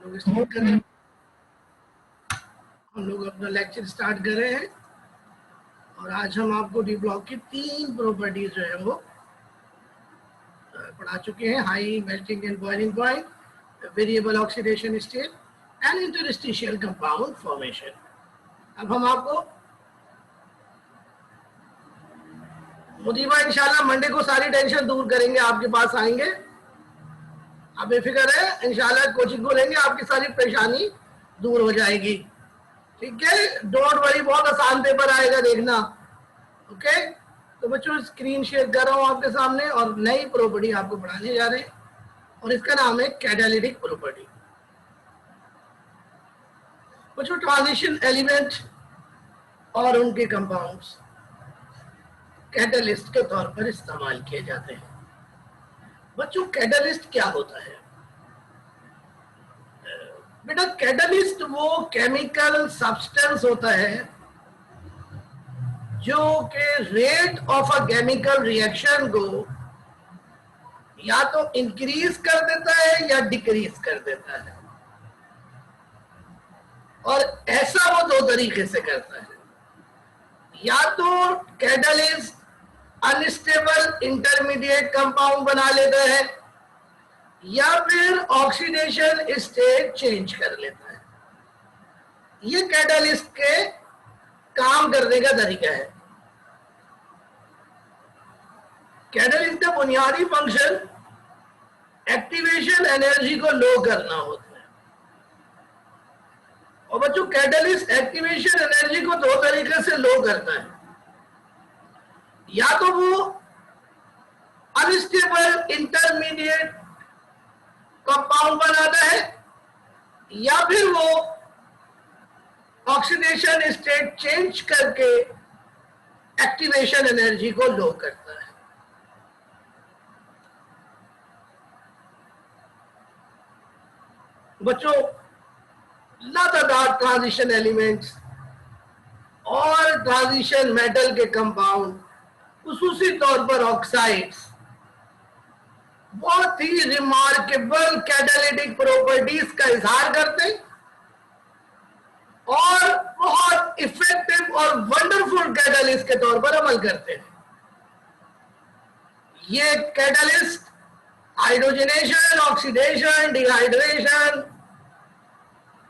लोग स्टार्ट कर रहे हैं। हम लोग अपना लेक्चर स्टार्ट कर रहे हैं और आज हम आपको डी ब्लॉक की 3 प्रॉपर्टीज जो है वो पढ़ा चुके हैं। High melting and boiling point, variable oxidation state and interstitial compound formation. अब हम आपको मुदीबा इंशाल्लाह मंडे को सारी टेंशन दूर करेंगे, आपके पास आएंगे, आप बेफिक्र है, इंशाल्लाह कोचिंग को लेंगे, आपकी सारी परेशानी दूर हो जाएगी। ठीक है, डोंट वरी, बहुत आसान पेपर आएगा, देखना। ओके, तो बच्चों स्क्रीन शेयर कर रहा हूं आपके सामने और नई प्रॉपर्टी आपको पढ़ाने जा रहे हैं और इसका नाम है कैटालिटिक प्रॉपर्टी। बच्चों ट्रांजिशन एलिमेंट और उनके कंपाउंड्स कैटलिस्ट के तौर पर इस्तेमाल किए जाते हैं। बच्चों कैटलिस्ट क्या होता है? बेटा कैटलिस्ट वो केमिकल सब्सटेंस होता है जो के rate of a chemical reaction को या तो इंक्रीज कर देता है या डिक्रीज कर देता है, और ऐसा वो 2 तरीके से करता है। या तो कैटलिस्ट अनस्टेबल इंटरमीडिएट कंपाउंड बना लेता है या फिर ऑक्सीडेशन स्टेट चेंज कर लेता है। ये कैटलिस्ट के काम करने का तरीका है। कैटलिस्ट का बुनियादी फंक्शन एक्टिवेशन एनर्जी को लो करना होता है। और बच्चों कैटलिस्ट एक्टिवेशन एनर्जी को 2 तरीके से लो करता है। या तो वो अनस्टेबल इंटरमीडिएट कंपाउंड बनाता है या फिर वो ऑक्सीडेशन स्टेट चेंज करके एक्टिवेशन एनर्जी को लो करता है। बच्चों लातादार ट्रांजिशन एलिमेंट्स और ट्रांजिशन मेटल के कंपाउंड, खुसूसी तौर पर ऑक्साइड्स, बहुत ही रिमार्केबल कैटालिटिक प्रॉपर्टीज का इजहार करते हैं और बहुत इफेक्टिव और वंडरफुल कैटालिस्ट के तौर पर अमल करते हैं। ये catalyst hydrogenation, oxidation, dehydration,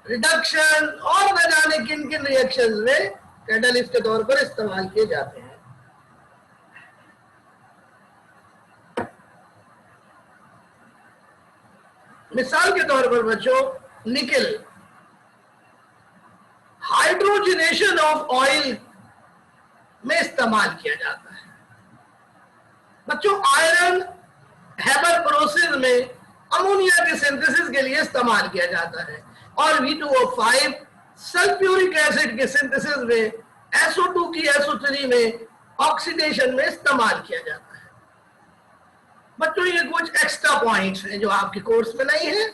reduction और न जाने किन किन रिएक्शंस में कैटालिस्ट के तौर पर इस्तेमाल किए जाते हैं। मिसाल के तौर पर बच्चों निकेल, हाइड्रोजनेशन ऑफ ऑयल में इस्तेमाल किया जाता है। बच्चों आयरन हेबर प्रोसेस में अमोनिया के सिंथेसिस के लिए इस्तेमाल किया जाता है और V2O5 सल्फ्यूरिक एसिड के सिंथेसिस में SO2 की SO3 में ऑक्सीडेशन में इस्तेमाल किया जाता है। बच्चों ये कुछ एक्स्ट्रा पॉइंट्स हैं जो आपके कोर्स में नहीं है,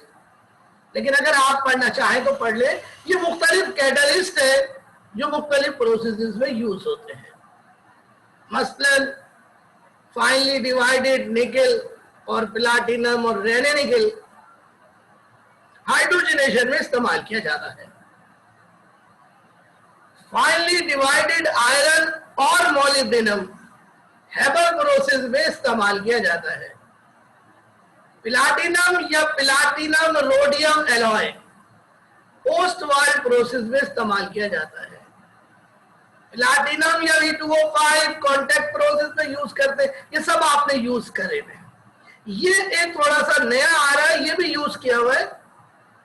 लेकिन अगर आप पढ़ना चाहें तो पढ़ ले। ये मुख्तलिफ कैटलिस्ट है जो मुख्तलिफ प्रोसेसेस में यूज होते हैं। मसलन फाइनली डिवाइडेड निकेल और प्लाटिनम और रेने निकेल हाइड्रोजनेशन में इस्तेमाल किया जाता है। फाइनली डिवाइडेड आयरन और मोलिब्डेनम हेबर प्रोसेस में इस्तेमाल किया जाता है। प्लाटिनम या platinum rhodium alloy post wild process में इस्तेमाल किया जाता है। प्लाटिनम या V2O5 कॉन्टैक्ट प्रोसेस में यूज करते हैं। ये सब आपने यूज करे हैं। ये एक थोड़ा सा नया आ रहा है, ये भी यूज किया हुआ है।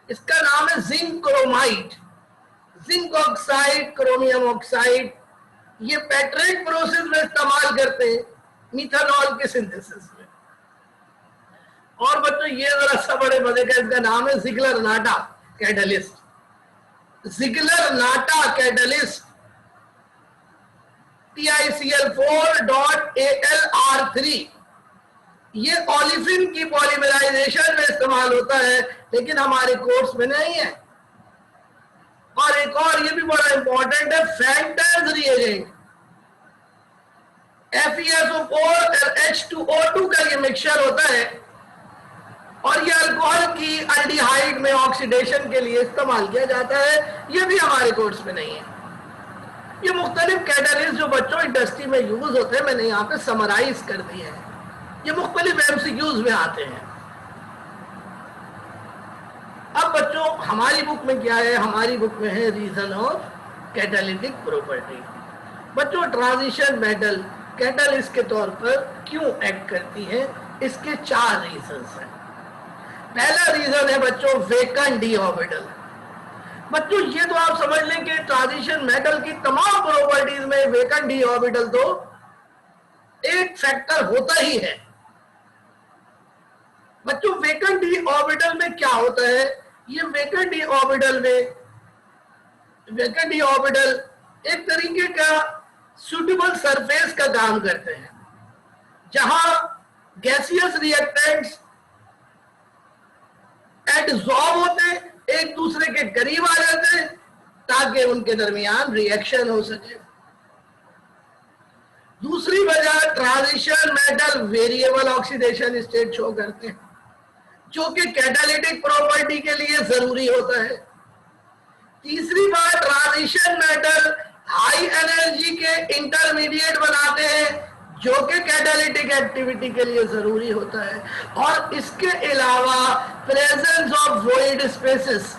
इसका नाम है zinc chromide, zinc oxide, chromium oxide. ये पेट्रेट प्रोसेस में इस्तेमाल करते हैं मिथेनॉल के सिंथेसिस में। और बच्चों ये जरा सा बड़े मजे का, इसका नाम है जिगलर नाटा कैटलिस्ट। जिगलर नाटा कैटलिस्ट TiCl4.AlR3 ये ओलिफिन की पॉलीमराइजेशन में इस्तेमाल होता है, लेकिन हमारे कोर्स में नहीं है। और एक और ये भी बड़ा इंपॉर्टेंट है, फैक्टर्स रिएजेंट FeSO4 और H2O2 का ये मिक्सचर होता है और ये अल्कोहल की एल्डिहाइड में ऑक्सीडेशन के लिए इस्तेमाल किया जाता है, ये भी हमारे कोर्स में नहीं है। ये मुख्तलिफ कैटलिस्ट जो बच्चों इंडस्ट्री में यूज होते हैं, मैंने यहाँ पे समराइज कर दिए हैं, ये मुख्तलिफ एमसीक्यूज में आते हैं। अब बच्चों हमारी बुक में क्या है, हमारी बुक में है रीजन ऑफ कैटालिटिक प्रॉपर्टी। बच्चों ट्रांजिशन मेटल कैटालिस्ट के तौर पर क्यों एक्ट करती है, इसके 4 रीजंस हैं। पहला रीजन है बच्चों वेकेंट डी ऑर्बिटल। बच्चों ये तो आप समझ लें कि ट्रांजिशन मेटल की तमाम प्रॉपर्टीज में वेकेंट डी ऑर्बिटल तो एक फैक्टर होता ही है। बच्चों वेकेंट डी ऑर्बिटल में क्या होता है, ये वेकेंट डी ऑर्बिटल एक तरीके का सुटेबल सरफेस का काम करते हैं, जहां गैसियस रिएक्टेंट्स एडसॉर्ब होते, एक दूसरे के करीब आ जाते हैं ताकि उनके दरमियान रिएक्शन हो सके। दूसरी वजह transition metal variable oxidation state show करते हैं, जो कि कैटालिटिक प्रॉपर्टी के लिए जरूरी होता है। तीसरी बात ट्रांजिशन मेटल हाई एनर्जी के इंटरमीडिएट बनाते हैं, जो कि कैटालिटिक एक्टिविटी के लिए जरूरी होता है। और इसके अलावा प्रेजेंस ऑफ वॉइड स्पेसेस,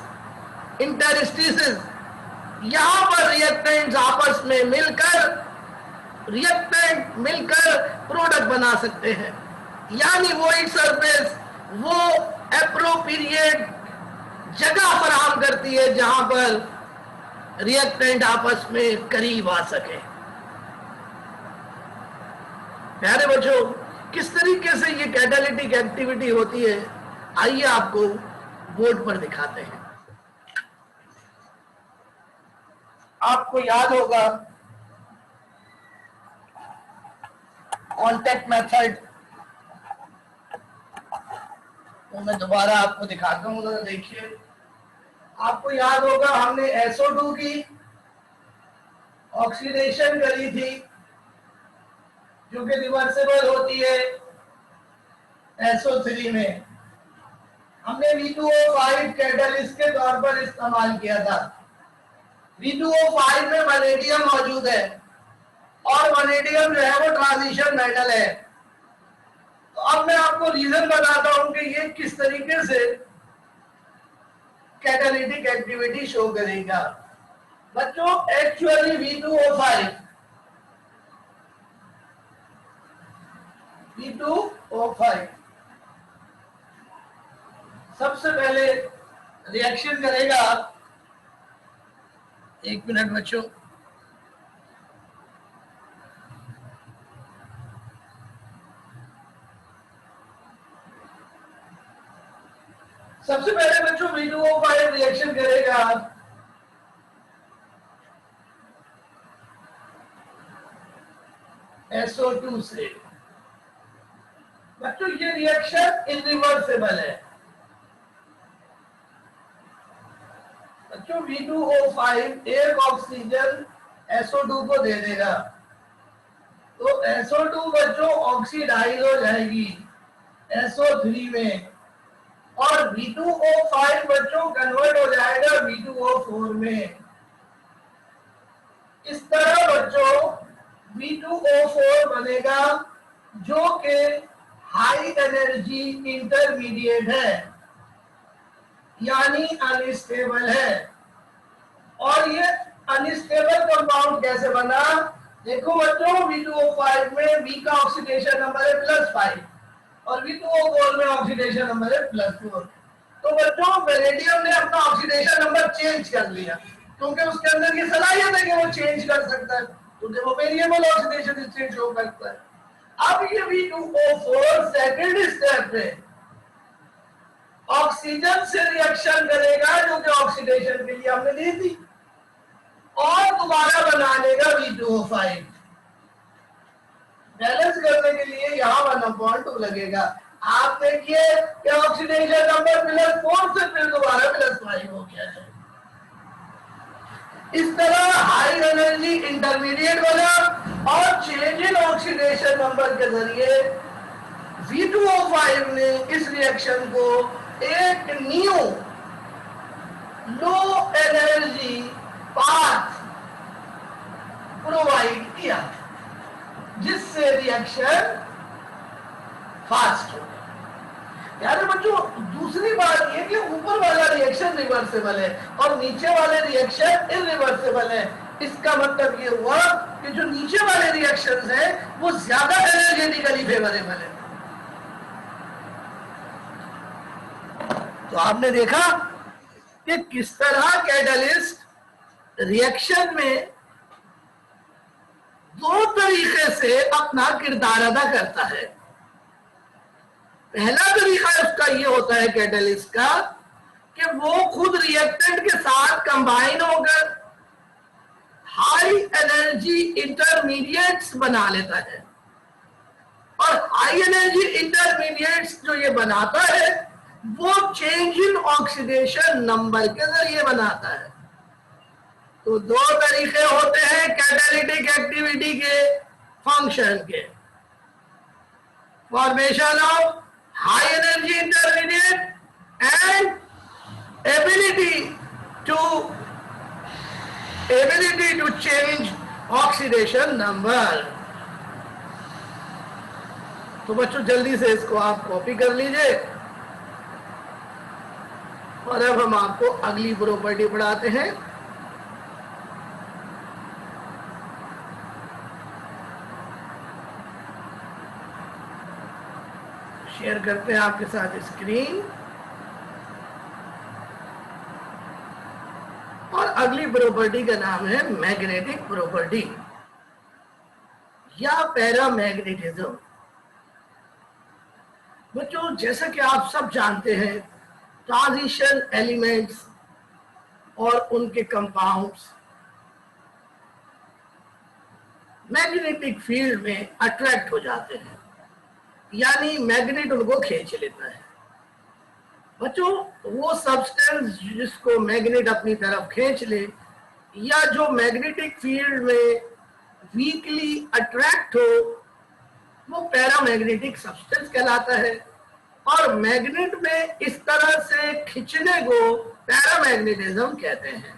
इंटरस्टिसेस, यहां पर रिएक्टेंट्स आपस में मिलकर प्रोडक्ट बना सकते हैं, यानी वॉइड सरफेस वो एप्रोप्रिएट जगह फराहम करती है जहां पर रिएक्टेंट आपस में करीब आ सके। प्यारे बच्चों, किस तरीके से ये कैटालिटिक एक्टिविटी होती है, आइए आपको बोर्ड पर दिखाते हैं। आपको याद होगा कांटेक्ट मेथड, तो मैं दोबारा आपको दिखाता हूँ। तो देखिए, आपको याद होगा हमने SO2 की ऑक्सीडेशन करी थी, जो कि रिवर्सिबल होती है SO3 में। हमने V2O5 कैटलिस्ट के तौर पर इस्तेमाल किया था। V2O5 में वैनेडियम मौजूद है और वैनेडियम जो है वो ट्रांजिशन मेटल है। तो अब मैं आपको रीजन बताता हूं कि ये किस तरीके से कैटालिटिक एक्टिविटी शो करेगा। बच्चों एक्चुअली V2O5 सबसे पहले रिएक्शन करेगा। एक मिनट बच्चों, सबसे पहले बच्चों V2O5 रिएक्शन करेगा SO2 से। बच्चों ये रिएक्शन इरिवर्सिबल है। बच्चों V2O5 एक ऑक्सीजन SO2 को दे देगा, तो SO2 बच्चों ऑक्सीडाइज हो जाएगी SO3 में, और V2O5 बच्चों कन्वर्ट हो जाएगा V2O4 में। इस तरह बच्चों V2O4 बनेगा, जो कि हाई एनर्जी इंटरमीडिएट है, यानी अनस्टेबल है। और ये अनस्टेबल कंपाउंड कैसे बना, देखो बच्चों V2O5 में V का ऑक्सीडेशन नंबर है +5 और V2O4 में ऑक्सीडेशन नंबर है +4। तो बच्चों वैनेडियम ने अपना ऑक्सीडेशन नंबर चेंज कर लिया, क्योंकि उसके अंदर की सलाहियत है कि वो चेंज कर सकता है, क्योंकि वो वेरिएबल ऑक्सीडेशन स्टेट शो करता है। अब ये V2O4 सेकंड स्टेप पे ऑक्सीजन से रिएक्शन करेगा, जो कि ऑक्सीडेशन के लिए हमने दी थी, और दोबारा बना लेगा V2O5। बैलेंस करने के लिए यहाँ 1/2 लगेगा। आप देखिए कि ऑक्सीडेशन नंबर +4 से फिर दोबारा +5 हो गया है। इस तरह हाई एनर्जी इंटरमीडिएट बना और चेंज इन ऑक्सीडेशन नंबर के जरिए V2O5 ने इस रिएक्शन को एक new low energy path provide किया जिससे रिएक्शन फास्ट हो। यार बच्चों दूसरी बात ये कि ऊपर वाला रिएक्शन रिवर्सिबल है और नीचे वाले रिएक्शन इरिवर्सिबल है। इसका मतलब ये हुआ कि जो नीचे वाले रिएक्शंस हैं वो ज्यादा एनर्जेटिकली फेवरेबल है। तो आपने देखा कि किस तरह कैटलिस्ट रिएक्शन में दो तरीके से अपना किरदार अदा करता है। पहला तरीका उसका ये होता है कैटलिस्ट का कि वो खुद रिएक्टेंट के साथ कंबाइन होकर हाई एनर्जी इंटरमीडिएट्स बना लेता है और हाई एनर्जी इंटरमीडिएट्स जो ये बनाता है वो चेंज इन ऑक्सीडेशन नंबर के जरिए बनाता है। तो दो तरीके होते हैं कैटालिटिक एक्टिविटी के फंक्शन के, formation of high energy intermediate and ability to change oxidation number। तो बच्चों जल्दी से इसको आप कॉपी कर लीजिए और अब हम आपको अगली प्रॉपर्टी पढ़ाते हैं। शेयर करते हैं आपके साथ स्क्रीन और अगली प्रॉपर्टी का नाम है मैग्नेटिक प्रॉपर्टी या पैरामैग्नेटिज्म। बच्चों जैसा कि आप सब जानते हैं ट्रांजिशन एलिमेंट्स और उनके कंपाउंड्स मैग्नेटिक फील्ड में अट्रैक्ट हो जाते हैं, यानी मैग्नेट उनको खींच लेता है। बच्चों वो सब्सटेंस जिसको मैग्नेट अपनी तरफ खींच ले या जो मैग्नेटिक फील्ड में वीकली अट्रैक्ट हो वो पैरामैग्नेटिक सब्सटेंस कहलाता है और मैग्नेट में इस तरह से खींचने को पैरामैग्नेटिज्म कहते हैं।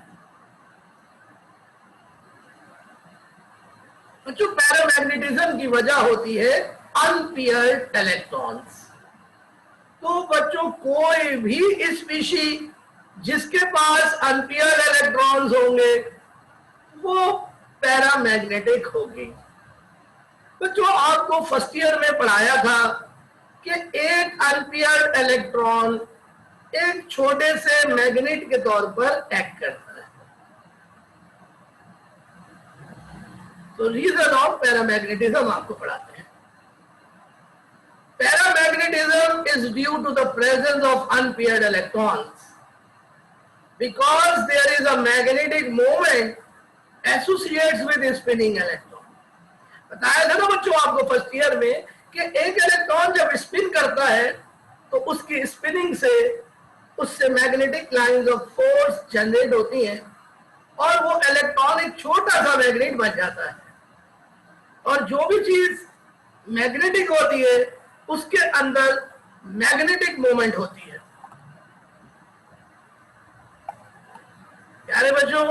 बच्चों पैरामैग्नेटिज्म की वजह होती है अनपेयर्ड इलेक्ट्रॉन्स। तो बच्चों कोई भी स्पीशी जिसके पास अनपेयर्ड इलेक्ट्रॉन्स होंगे वो पैरामैग्नेटिक होगी। बच्चों आपको फर्स्ट ईयर में पढ़ाया था कि एक अनपेयर्ड इलेक्ट्रॉन एक छोटे से मैग्नेट के तौर पर एक्ट करता है। तो रीजन ऑफ पैरामैग्नेटिज्म आपको पढ़ाते हैं। Paramagnetism is due to the presence of unpaired electrons because there is a magnetic moment associates with spinning electron। बताया था ना बच्चों आपको फर्स्ट ईयर में कि एक इलेक्ट्रॉन जब स्पिन करता है तो उसकी स्पिनिंग से उससे magnetic lines of force generate होती हैं और वो इलेक्ट्रॉन एक छोटा सा मैग्नेट बन जाता है। और जो भी चीज मैग्नेटिक होती है उसके अंदर मैग्नेटिक मोमेंट होती है। प्यारे बच्चों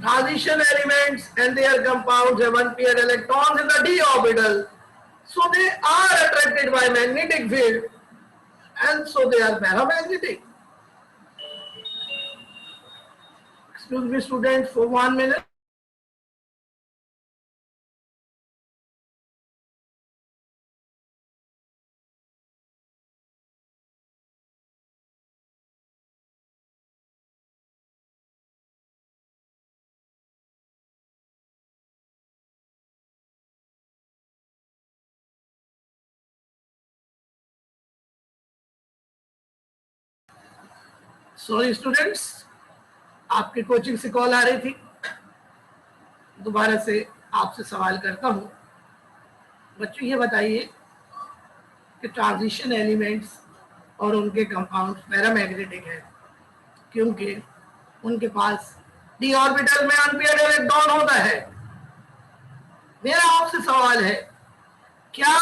transition elements and their compounds have unpaired electrons in the d orbital, so they are attracted by magnetic field and so they are paramagnetic। Excuse me students for 1 minute। Sorry students आपके coaching से call आ रही थी, दोबारा से आपसे सवाल करता हूं। बच्चों ये बताइए कि ट्रांजिशन एलिमेंट्स और उनके कंपाउंड्स पैरामैग्नेटिक है क्योंकि उनके पास डी ऑर्बिटल में अनपेयर्ड इलेक्ट्रॉन होता है। मेरा आपसे सवाल है क्या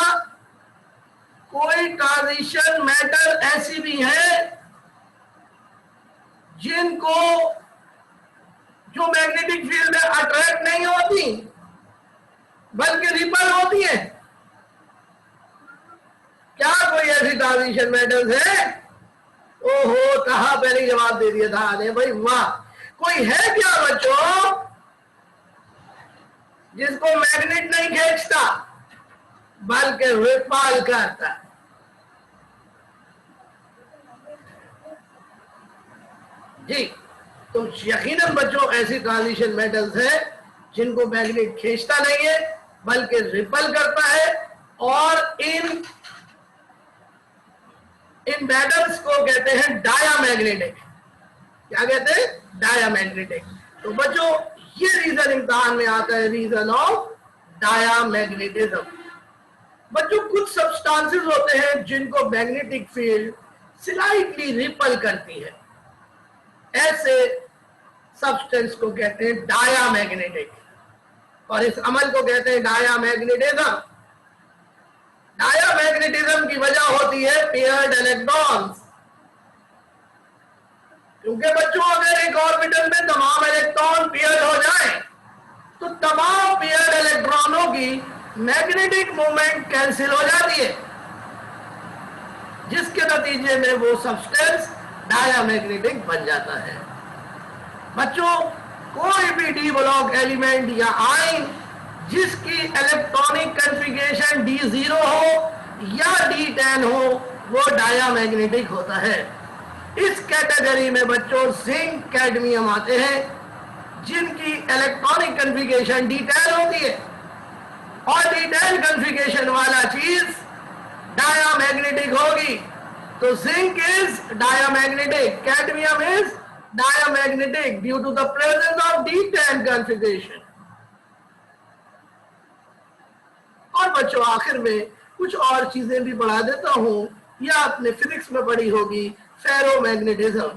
कोई ट्रांजिशन मेटल ऐसी भी है जिनको जो मैग्नेटिक फील्ड में अट्रैक्ट नहीं होती बल्कि रिपल होती है? क्या कोई ऐसी ट्रांजिशन मेटल्स है? ओहो, कहा पहले जवाब दे दिया था। अरे भाई वाह, कोई है क्या बच्चों जिसको मैग्नेट नहीं खींचता बल्कि रिपल करता? जी, तो यकीनन बच्चों ऐसी ट्रांजिशन मेटल्स हैं जिनको मैग्नेट खींचता नहीं है बल्कि रिपल करता है, और इन मेटल्स को कहते हैं डायामैग्नेटिक। क्या कहते हैं? डायामैग्नेटिक। तो बच्चों ये रीजन इम्तिहान में आता है, रीजन ऑफ डायामैग्नेटिज्म। बच्चों कुछ सब्सटेंसेस होते हैं जिनको मैग्नेटिक फील्ड स्लाइटली रिपल करती है, ऐसे सब्सटेंस को कहते हैं डायामैग्नेटिक, और इस अमल को कहते हैं डायामैग्नेटिज्म। डायामैग्नेटिज्म की वजह होती है पेयर्ड इलेक्ट्रॉन्स, क्योंकि बच्चों अगर एक ऑर्बिटल में तमाम इलेक्ट्रॉन पेयर्ड हो जाएं, तो तमाम पेयर्ड इलेक्ट्रॉनों की मैग्नेटिक मूवमेंट कैंसिल हो जाती है, जिसके नतीजे में वो सब्सटेंस डायामैग्नेटिक बन जाता है। बच्चों कोई भी डी ब्लॉक एलिमेंट या आयन जिसकी इलेक्ट्रॉनिक कॉन्फ़िगरेशन D0 हो या D10 हो, वो डायामैग्नेटिक होता है। इस कैटेगरी में बच्चों जिंक, कैडमियम आते हैं, जिनकी इलेक्ट्रॉनिक कॉन्फ़िगरेशन D10 होती है, और D10 कॉन्फ़िगरेशन वाला चीज डायामैग्नेटिक होगी। तो zinc is diamagnetic, cadmium is diamagnetic due to the presence of D10 configuration. और बच्चों आखिर में कुछ और चीजें भी बढ़ा देता हूं, या आपने फिजिक्स में पढ़ी होगी फेरोमैग्नेटिज्म,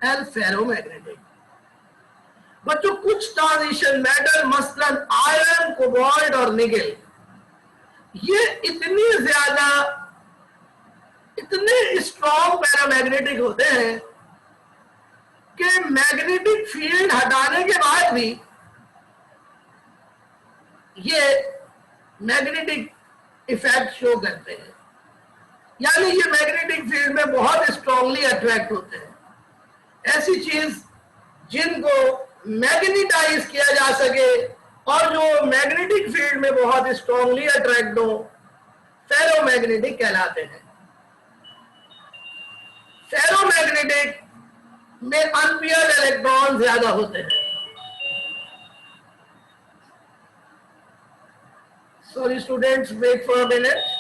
एल फेरोमैग्नेटिक। बच्चों कुछ ट्रांजिशन मेटल मसलन आयरन, कोबाल्ट और निकेल, ये इतने स्ट्रॉन्ग पैरामैग्नेटिक होते हैं कि मैग्नेटिक फील्ड हटाने के बाद भी ये मैग्नेटिक इफेक्ट शो करते हैं, यानी ये मैग्नेटिक फील्ड में बहुत स्ट्रांगली अट्रैक्ट होते हैं। ऐसी चीज जिनको मैग्नेटाइज किया जा सके और जो मैग्नेटिक फील्ड में बहुत स्ट्रांगली अट्रैक्ट हो, फेरोमैग्नेटिक कहलाते हैं। फेरोमैग्नेटिक में अनपेयर्ड इलेक्ट्रॉन ज्यादा होते हैं। Sorry students, wait for a minute.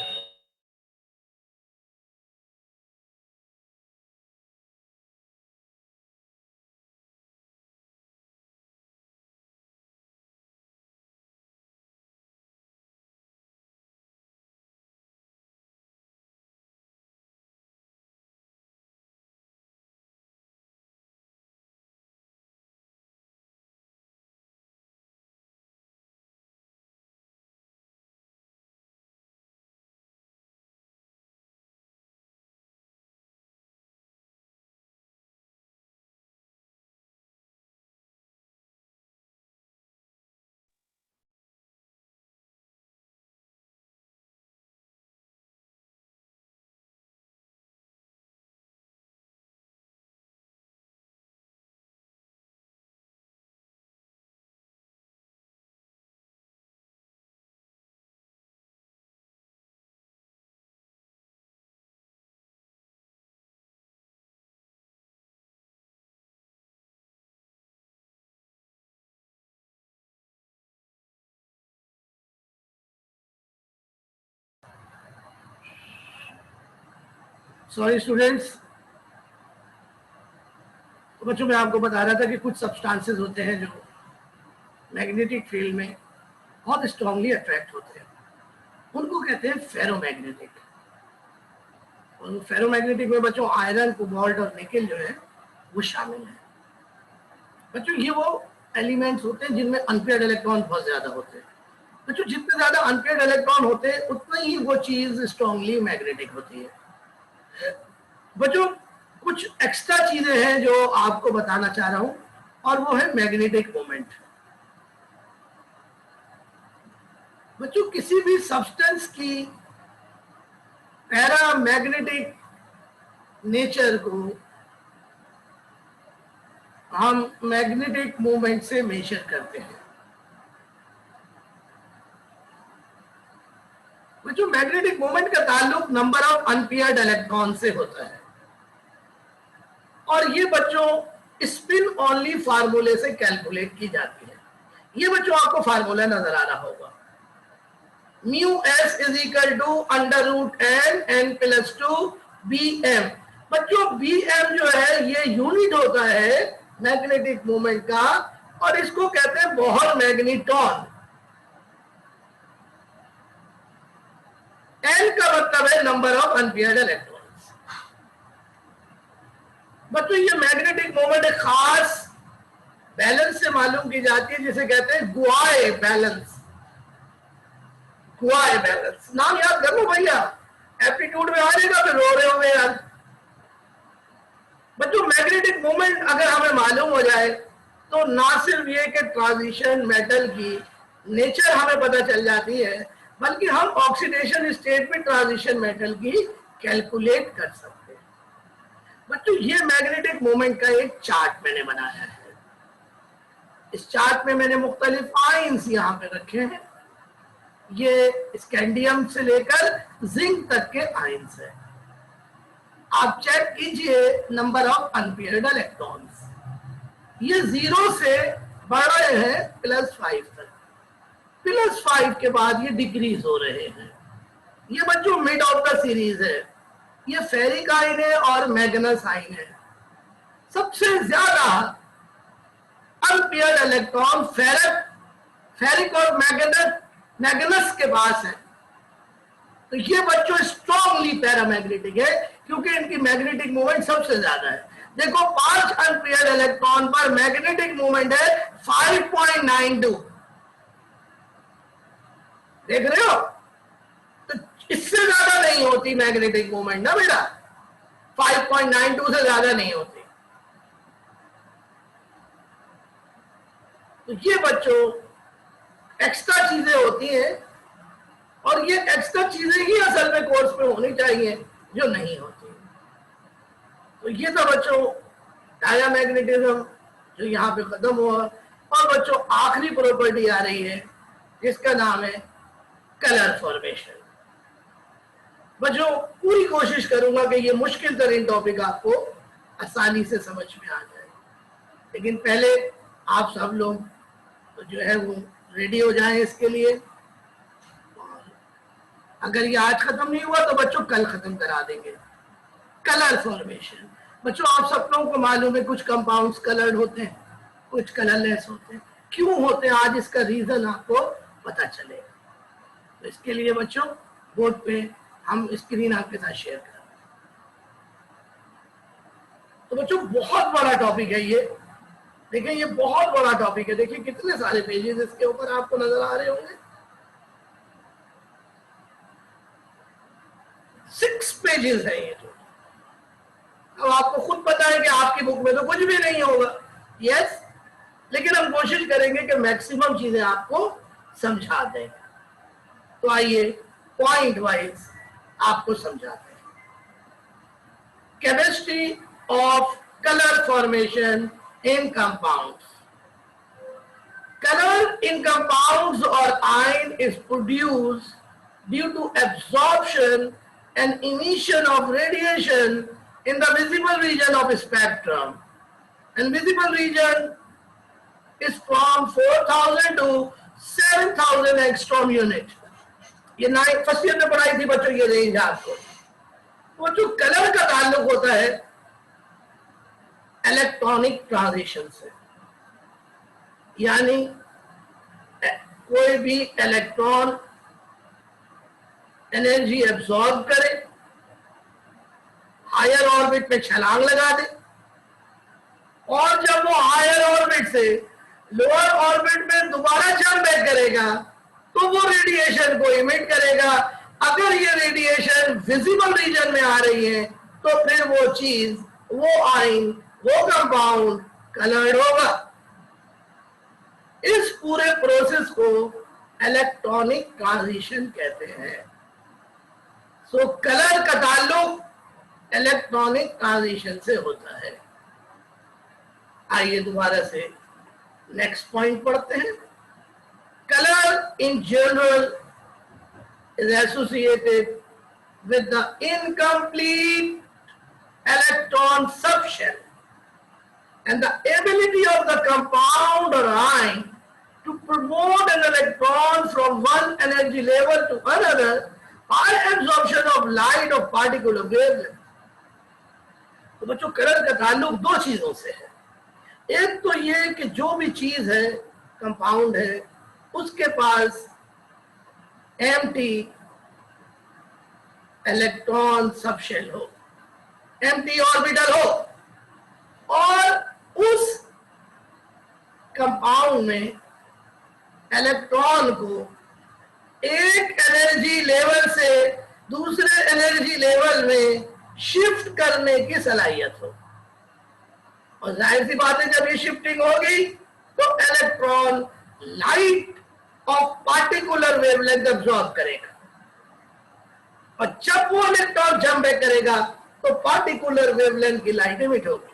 Sorry students, तो बच्चों मैं आपको बता रहा था कि कुछ सब्सटेंसेस होते हैं जो मैग्नेटिक फील्ड में बहुत स्ट्रांगली अट्रैक्ट होते हैं, उनको कहते हैं फेरोमैग्नेटिक। और फेरोमैग्नेटिक में बच्चों आयरन, कोबाल्ट और निकेल जो है वो शामिल है। बच्चों ये वो एलिमेंट्स होते हैं जिनमें अनपेयर्ड इलेक्ट्रॉन बहुत ज्यादा होते हैं। बच्चों जितने ज्यादा अनपेयर्ड इलेक्ट्रॉन होते हैं उतना ही वो चीज स्ट्रांगली मैग्नेटिक होती है। बच्चों कुछ एक्स्ट्रा चीजें हैं जो आपको बताना चाह रहा हूं, और वो है मैग्नेटिक मोमेंट। बच्चों किसी भी सब्सटेंस की पैरामैग्नेटिक नेचर को हम मैग्नेटिक मोमेंट से मेजर करते हैं। बच्चों मैग्नेटिक मोमेंट का ताल्लुक नंबर ऑफ अनपेयर्ड इलेक्ट्रॉन से होता है, और ये बच्चों स्पिन ओनली फार्मूले से कैलकुलेट की जाती है। ये बच्चों आपको फार्मूला नजर आ रहा होगा, mu s is equal to under root n plus 2 bm। बच्चों bm जो है ये यूनिट होता है मैग्नेटिक मोमेंट का, और इसको कहते हैं बोहर मैग्नेटॉन। n का मतलब है नंबर ऑफ अनपेयर्ड इलेक्ट्रॉन्स। बच्चों ये मैग्नेटिक मोमेंट एक खास बैलेंस से मालूम की जाती है जिसे कहते हैं गुआए बैलेंस। गुआए बैलेंस नाम याद कर लो भैया, एप्टीट्यूड में आ जाएगा, फिर रो रहे होंगे यार। बच्चों मैग्नेटिक मोमेंट अगर हमें मालूम हो जाए तो ना सिर्फ ये कि ट्रांजिशन मेटल की नेचर हमें पता चल जाती है, बल्कि हम ऑक्सीडेशन स्टेट में ट्रांजिशन मेटल की कैलकुलेट कर सकते हैं। बच्चों ये मैग्नेटिक मोमेंट का एक चार्ट मैंने बनाया है। इस चार्ट में मैंने मुख्तलिफ आयंस यहाँ पे रखे हैं। ये स्कैंडियम से लेकर जिंक तक के आयंस है। आप चेक कीजिए नंबर ऑफ अनपेयर्ड इलेक्ट्रॉन्स, ये 0 से बढ़ रहे हैं +5 तक। +5 के बाद ये डिक्रीज हो रहे हैं। ये बच्चों मिड ऑफ द सीरीज है। ये फेरिक आयन है और मैग्नस आयन है। सबसे ज्यादा अनपेयर्ड इलेक्ट्रॉन फेरिक और मैग्नस के पास है। तो ये बच्चों स्ट्रांगली पैरामैग्नेटिक है क्योंकि इनकी मैग्नेटिक मूवमेंट सबसे ज्यादा है। देखो 5 अनपेयर्ड इलेक्ट्रॉन पर मैग्नेटिक मूवमेंट है 5.92। देख रहे हो, तो इससे ज्यादा नहीं होती मैग्नेटिक मूवमेंट ना बेटा, 5.92 से ज्यादा नहीं होती। तो ये बच्चों एक्स्ट्रा चीजें होती हैं, और ये एक्स्ट्रा चीजें ही असल में कोर्स में होनी चाहिए जो नहीं होती। तो ये तो बच्चों डायामैग्नेटिज्म जो यहाँ पे खत्म हुआ, और बच्चों आखिरी प्रॉपर्टी आ रही है जिसका नाम है कलर फॉर्मेशन। बच्चों पूरी कोशिश करूंगा कि ये मुश्किल तरीन टॉपिक आपको आसानी से समझ में आ जाए, लेकिन पहले आप सब लोग जो है वो रेडी हो जाएं इसके लिए। अगर ये आज खत्म नहीं हुआ तो बच्चों कल खत्म करा देंगे। कलर फॉर्मेशन बच्चों आप सब लोगों को मालूम है, कुछ कंपाउंड्स कलर्ड होते हैं, कुछ कलरलेस होते हैं। क्यों होते हैं आज इसका रीजन आपको पता चलेगा। तो इसके लिए बच्चों बोर्ड पे हम स्क्रीन आपके साथ शेयर करें। तो बच्चों बहुत बड़ा टॉपिक है ये, देखिए ये बहुत बड़ा टॉपिक है। देखिए कितने सारे पेजेस इसके ऊपर आपको नजर आ रहे होंगे, 6 पेजेस है ये। तो अब आपको खुद पता है कि आपकी बुक में तो कुछ भी नहीं होगा, यस, लेकिन हम कोशिश करेंगे कि मैक्सिमम चीजें आपको समझा दें। तो आइए पॉइंट वाइज आपको समझाते हैं। Chemistry of colour formation in compounds. Color in compounds or ion is produced due to absorption and emission of radiation in the visible region of spectrum. And visible region is from 4000 to 7000 angstrom unit. ये 9 first year में पढ़ाई थी बच्चों ये range आपको। वो जो colour का ताल्लुक होता है इलेक्ट्रॉनिक ट्रांजिशन से, यानी कोई भी इलेक्ट्रॉन एनर्जी एब्सॉर्ब करे, हायर ऑर्बिट में छलांग लगा दे, और जब वो हायर ऑर्बिट से लोअर ऑर्बिट में दोबारा जंप बैक करेगा तो वो रेडिएशन को इमिट करेगा। अगर ये रेडिएशन विजिबल रीजन में आ रही है तो फिर वो चीज, वो आयन, वो कंपाउंड कलर्ड होगा। इस पूरे प्रोसेस को इलेक्ट्रॉनिक ट्रांजिशन कहते हैं। सो कलर का ताल्लुक इलेक्ट्रॉनिक ट्रांजिशन से होता है। आइए दोबारा से नेक्स्ट पॉइंट पढ़ते हैं। Colour in general is associated with the incomplete electron subshell and the ability of the compound or ion to promote an electron from one energy level to another by absorption of light of particular wavelength। तो बच्चों colour का ताल्लुक दो चीजों से है। एक तो ये कि जो भी चीज है, कंपाउंड है, उसके पास एम्प्टी इलेक्ट्रॉन सबशेल हो, एम्प्टी ऑर्बिटल हो, और उस कंपाउंड में इलेक्ट्रॉन को एक एनर्जी लेवल से दूसरे एनर्जी लेवल में शिफ्ट करने की सलाहियत हो। और जाहिर सी बात है, जब ये शिफ्टिंग होगी तो electron light of particular wavelength absorb करेगा, और जब वो इलेक्ट्रॉन जंप बैक करेगा तो पार्टिकुलर वेवलेंथ की लाइट इमिट होगी।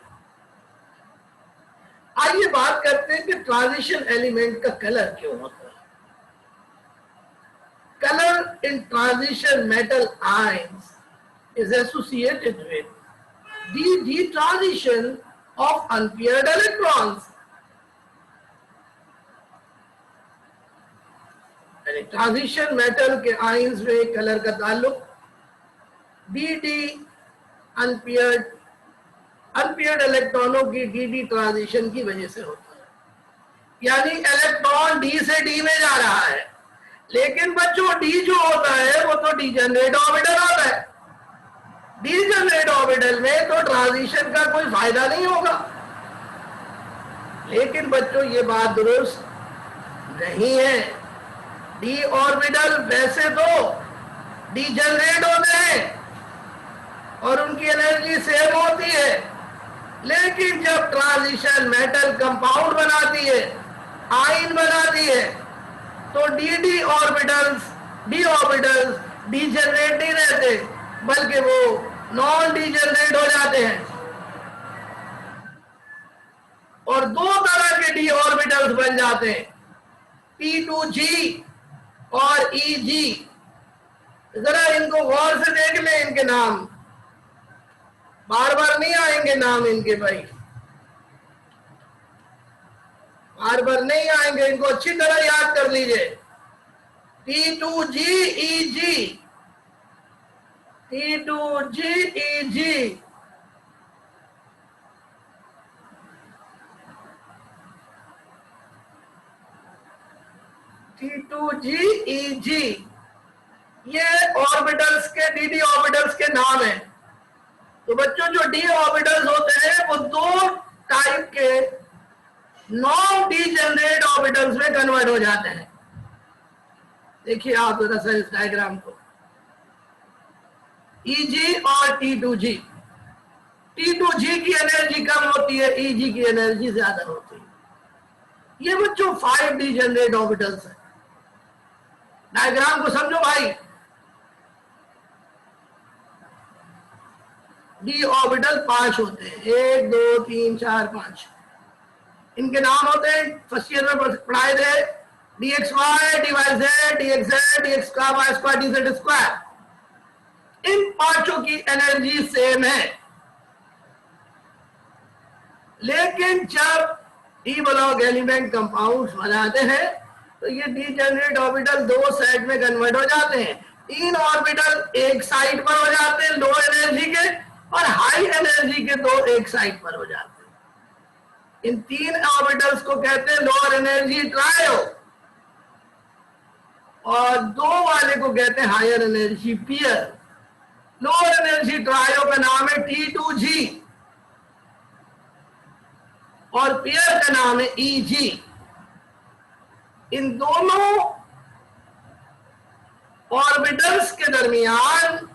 आइए बात करते हैं कि ट्रांजिशन एलिमेंट का कलर क्यों होता है। Colour in transition metal ions is associated with D transition of unpaired electrons. Transition metal के आयंस में कलर का ताल्लुक डी अनपेयर्ड इलेक्ट्रॉनों की डी ट्रांजिशन की वजह से होता है। यानी इलेक्ट्रॉन डी से डी में जा रहा है, लेकिन बच्चों डी जो होता है वो तो डीजेनरेट ऑर्बिटल होता है। डीजेनरेट ऑर्बिटल में तो ट्रांजिशन का कोई फायदा नहीं होगा। लेकिन बच्चों ये बात दुरुस्त नहीं है। डी ऑर्बिटल वैसे तो डीजेनरेट होते हैं और उनकी एनर्जी सेम होती है, लेकिन जब ट्रांजिशन मेटल कंपाउंड बनाती है, आयन बनाती है, तो डी ऑर्बिटल्स डीजेनरेट नहीं रहते, बल्कि वो नॉन डीजेनरेट हो जाते हैं। और दो तरह के डी ऑर्बिटल्स बन जाते हैं, P2G और EG। जरा इनको गौर से देख ले, इनके नाम बार बार नहीं आएंगे, नाम इनके भाई बार बार नहीं आएंगे, इनको अच्छी तरह याद कर लीजिए। P2G EG, P2G EG। T2G EG ये ऑर्बिटल्स के डी ऑर्बिटल्स के नाम हैं। तो बच्चों जो डी ऑर्बिटल्स होते हैं वो दो टाइप के नॉन डीजेनरेट ऑर्बिटल्स में कन्वर्ट हो जाते हैं। देखिए आप जरा सा इस डायग्राम को, EG और T2G। T2G की एनर्जी कम होती है, EG की एनर्जी ज्यादा होती है। ये बच्चों 5 डीजेनरेट ऑर्बिटल्स हैं। डायग्राम को समझो भाई। डी ऑर्बिटल 5 होते हैं, 1 2 3 4 5। इनके नाम होते हैं, फर्स्ट ईयर में पढ़ाए थे, dxy dz dxz dx² dz²। इन पांचों की एनर्जी सेम है, लेकिन जब डी ब्लॉक एलिमेंट कंपाउंड्स बनाते हैं तो ये डीजेनरेट ऑर्बिटल दो साइड में कन्वर्ट हो जाते हैं। 3 ऑर्बिटल एक साइड पर हो जाते हैं लो एनर्जी के, और हाई एनर्जी के दो एक साइड पर हो जाते हैं। इन 3 ऑर्बिटल्स को कहते हैं लोअर एनर्जी ट्रायो, और 2 वाले को कहते हैं हायर एनर्जी पियर। लोअर एनर्जी ट्रायो का नाम है T2G और पियर का नाम है EG। इन दोनों ऑर्बिटल्स के दरमियान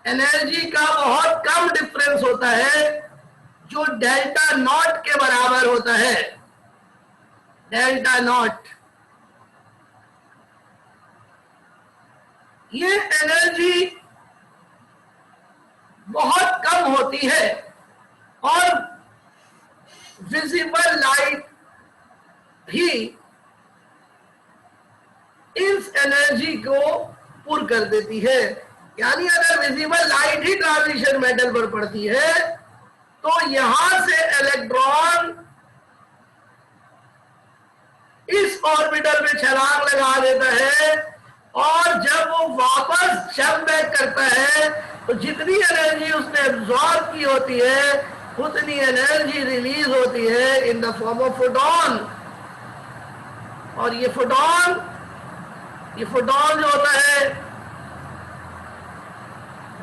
एनर्जी का बहुत कम डिफरेंस होता है, जो डेल्टा नॉट के बराबर होता है। डेल्टा नॉट, ये एनर्जी बहुत कम होती है और विजिबल लाइट भी इस एनर्जी को पूर्ण कर देती है। यानी अगर विजिबल लाइट ही ट्रांजिशन मेटल पर पड़ती है तो यहां से इलेक्ट्रॉन इस ऑर्बिटल में छलांग लगा देता है और जब वो वापस जंप बैक करता है तो जितनी एनर्जी उसने एब्जॉर्ब की होती है उतनी एनर्जी रिलीज होती है in the form of photon. और ये फोटॉन जो होता है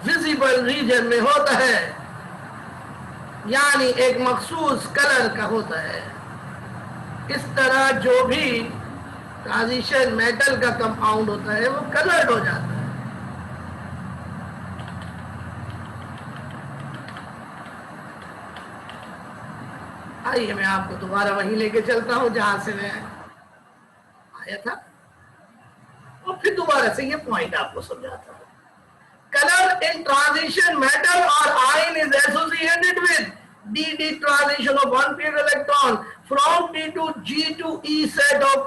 विजिबल रीजन में होता है, यानी एक मखसूस कलर का होता है। इस तरह जो भी ट्रांजिशन मेटल का कंपाउंड होता है वो कलर्ड हो जाता है। आइए मैं आपको दोबारा वहीं लेके चलता हूं जहां से मैं आया था और फिर दोबारा से ये पॉइंट आपको समझाता हूं। कलर इन ट्रांजिशन मेटल और ion is associated with dd transition of one paired electron from d to g to e set of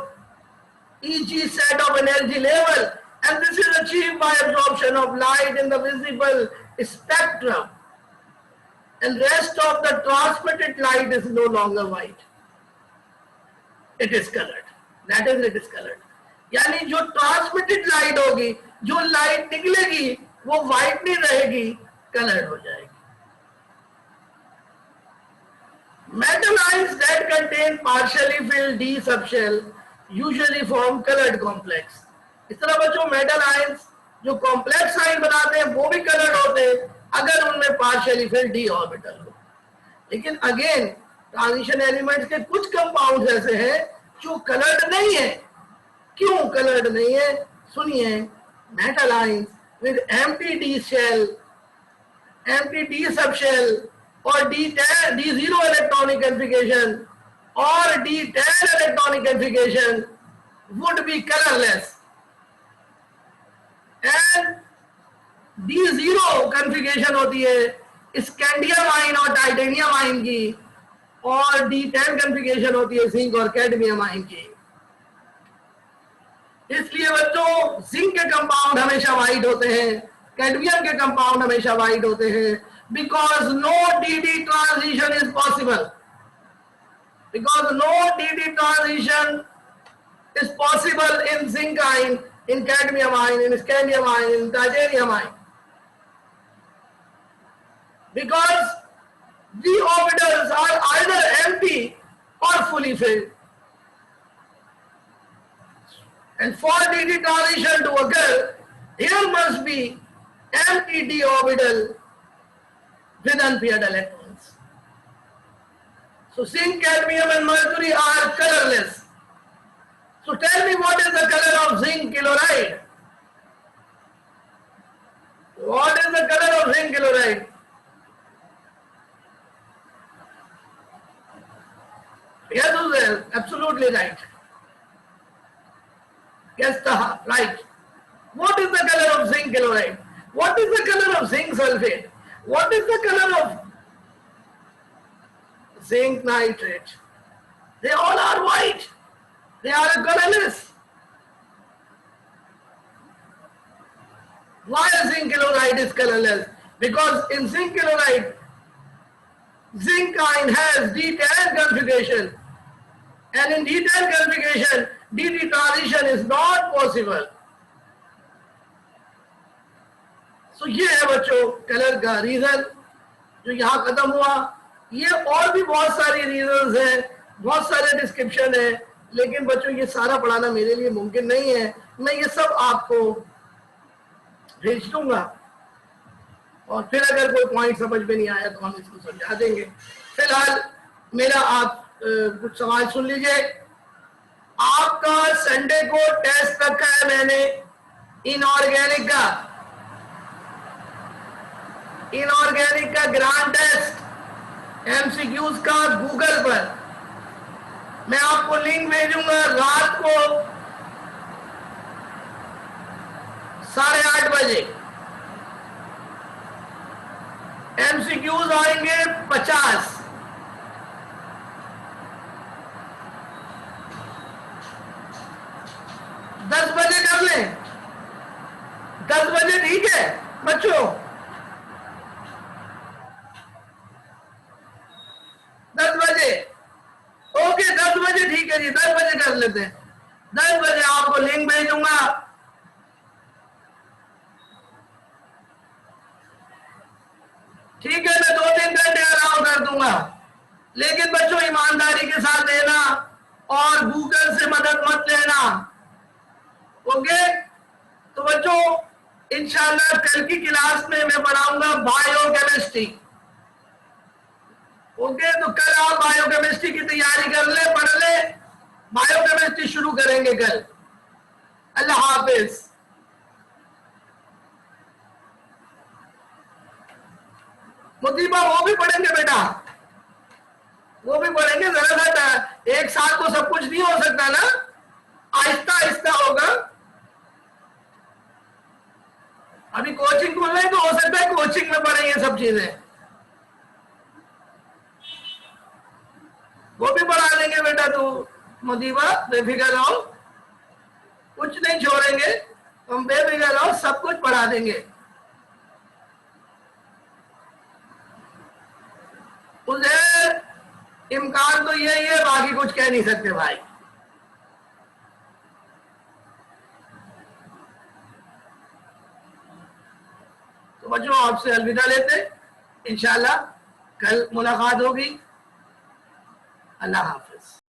eg set of energy level, and this is achieved by absorption of light in the visible spectrum, and rest of the transmitted light is no longer white, it is colored. That is, it is colored. यानी जो transmitted light होगी, जो light निकलेगी वो white नहीं रहेगी, coloured हो जाएगी। Metal ions that contain partially filled d subshell usually form colored complex. इस तरह बच्चों मेटल आयंस जो कॉम्प्लेक्स आयन बनाते हैं वो भी कलर्ड होते हैं अगर उनमें पार्शियली फिल्ड d ऑर्बिटल हो। लेकिन अगेन ट्रांजिशन एलिमेंट्स के कुछ कंपाउंड्स ऐसे हैं जो कलर्ड नहीं है। क्यों कलर्ड नहीं है? सुनिए, metal ions with empty d shell, empty d subshell or D0 electronic configuration or D10 electronic configuration would be colorless, and D0 configuration होती है स्कैंडियम आयन और टाइटेनियम आयन की, और D10 configuration होती है जिंक और कैडमियम आयन की। इसलिए बच्चों जिंक के कंपाउंड हमेशा वाइट होते हैं, कैडमियम के कंपाउंड हमेशा वाइट होते हैं, because no dd transition is possible, because no dd transition is possible in zinc ion, in cadmium ion, in scandium ion, in titanium ion, because the orbitals are either empty or fully filled, and for dd transition to occur here must be empty d orbital with unpaired electrons. So zinc, cadmium and mercury are colorless. So tell me, what is the color of zinc chloride? What is the color of zinc chloride? Yes, Uzair, absolutely right. Yes, Taha, right. What is the color of zinc chloride? What is the color of zinc sulfate? What is the color of zinc nitrate? They all are white. They are colorless. Why zinc chloride is colorless? Because in zinc chloride, zinc ion has D10 configuration, and in D10 configuration, dd transition is not possible. तो ये है बच्चों colour का reason जो यहाँ खत्म हुआ। ये और भी बहुत सारी रीजंस हैं, बहुत सारे डिस्क्रिप्शन है, लेकिन बच्चों ये सारा पढ़ाना मेरे लिए मुमकिन नहीं है। मैं ये सब आपको भेज दूंगा और फिर अगर कोई पॉइंट समझ में नहीं आया तो हम इसको समझा देंगे। फिलहाल मेरा आप कुछ सवाल सुन लीजिए। आपका संडे को टेस्ट रखा है मैंने इनऑर्गेनिक का ग्रांड टेस्ट एमसीक्यूज का गूगल पर मैं आपको लिंक भेजूंगा रात को 8:30 बजे। एमसीक्यूज आएंगे 50। दस बजे कर लें, 10 बजे ठीक है बच्चों? 10 बजे ओके, 10 बजे ठीक है जी, 10 बजे कर लेते हैं। 10 बजे आपको लिंक भेजूंगा। ठीक है, मैं 2-3 घंटे आराम कर दूंगा, लेकिन बच्चों ईमानदारी के साथ लेना और गूगल से मदद मत लेना। ओके, तो बच्चों इंशाल्लाह कल की क्लास में मैं पढ़ाऊंगा बायोकेमिस्ट्री। ओके, तो कल आप बायोकेमिस्ट्री की तैयारी कर ले, पढ़ ले। बायोकेमिस्ट्री शुरू करेंगे कल। अल्लाह हाफिज। मुतीबा वो भी पढ़ेंगे बेटा, वो भी पढ़ेंगे। जरा सा एक साथ तो सब कुछ नहीं हो सकता ना, आहिस्ता आहिस्ता होगा। अभी कोचिंग खुल रही, तो हो सकता है कोचिंग में पढ़े ये सब चीजें, वो भी पढ़ा देंगे बेटा। तू मुतीबा बेफिक्र रहो, कुछ नहीं छोड़ेंगे, तुम बेफिक्र रहो, सब कुछ पढ़ा देंगे। उधर इम्कान तो यही है, बाकी कुछ कह नहीं सकते भाई। तो बच्चों आपसे अलविदा लेते, इंशाल्लाह कल मुलाकात होगी। अल्लाह हाफिज।